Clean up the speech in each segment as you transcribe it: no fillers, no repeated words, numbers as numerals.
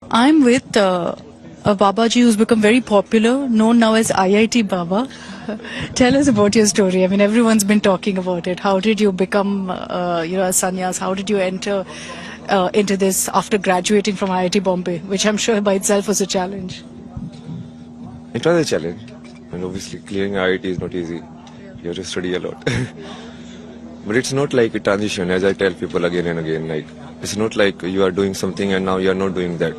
I'm with a Babaji who's become very popular, known now as IIT Baba. Tell us about your story. I mean, everyone's been talking about it. How did you become, a sannyas? How did you enter into this after graduating from IIT Bombay, which I'm sure by itself was a challenge? It was a challenge, and obviously clearing IIT is not easy. You have to study a lot. But it's not like a transition, as I tell people again and again. Like, it's not like you are doing something and now you are not doing that.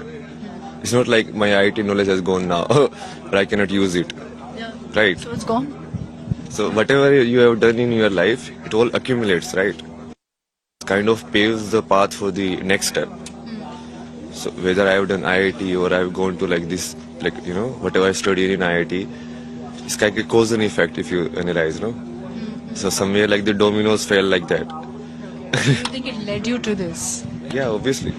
It's not like my IIT knowledge has gone now, but I cannot use it. Yeah. Right? So it's gone? So whatever you have done in your life, it all accumulates, right? It kind of paves the path for the next step. So whether I have done IIT or I have gone to like this, whatever I studied in IIT, it's like a cause and effect if you analyze, no? So somewhere like the dominoes fell like that. I think it led you to this. Yeah, obviously.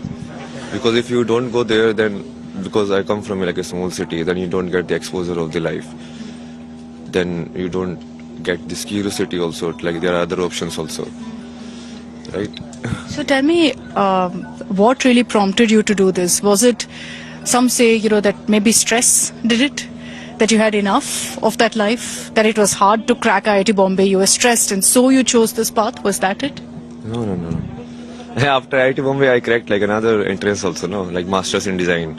Because if you don't go there, then because I come from like a small city, then you don't get the exposure of the life. Then you don't get this curiosity also. Like there are other options also, right? So tell me, what really prompted you to do this? Was it, some say, that maybe stress did it? That you had enough of that life? That it was hard to crack IIT Bombay, you were stressed and so you chose this path? Was that it? No. After IIT Bombay, I cracked like another entrance also, no? Like Masters in Design.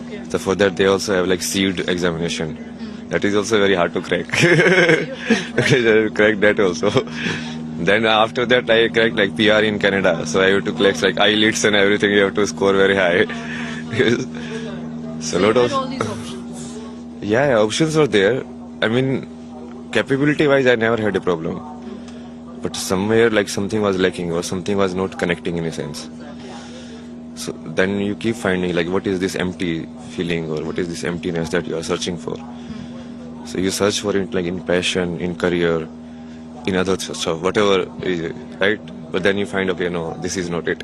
Okay. So for that, they also have like seed examination. That is also very hard to crack. Crack that also. Then after that, I cracked like PR in Canada. So I have to collect like IELTS and everything. You have to score very high. So a lot of all these options. yeah, options were there. I mean, capability-wise, I never had a problem. But somewhere like something was lacking or something was not connecting in a sense. So then you keep finding like what is this empty feeling or what is this emptiness that you are searching for. So you search for it like in passion, in career, in other stuff, whatever is it, right? But then you find, okay, no, this is not it.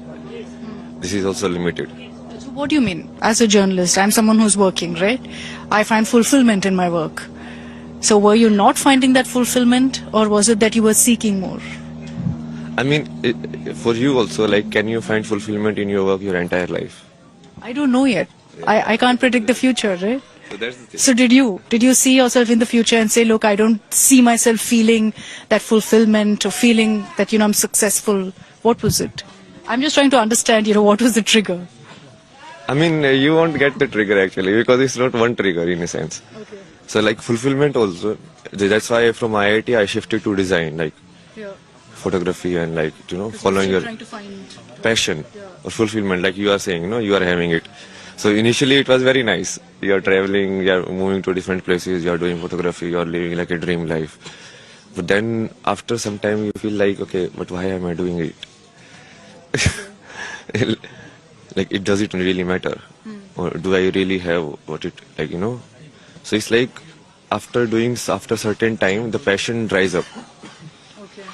This is also limited. So what do you mean? As a journalist, I'm someone who's working, right? I find fulfillment in my work. So were you not finding that fulfillment, or was it that you were seeking more? I mean, for you also, like, can you find fulfillment in your work your entire life? I don't know yet. I can't predict the future, right? So that's the thing. So did you see yourself in the future and say, look, I don't see myself feeling that fulfillment or feeling that, I'm successful? What was it? I'm just trying to understand, what was the trigger? I mean, you won't get the trigger actually because it's not one trigger in a sense. Okay. So like fulfillment also, that's why from IIT I shifted to design, like Yeah. photography and like, following your Trying to find passion or fulfillment, like you are saying, you are having it. So initially it was very nice. You are traveling, you are moving to different places, you are doing photography, you are living like a dream life. But then after some time you feel like, okay, but why am I doing it? Like, does it really matter? Or do I really have what it, So it's like after certain time, the passion dries up. Okay.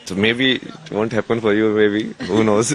So maybe it won't happen for you, maybe, who knows?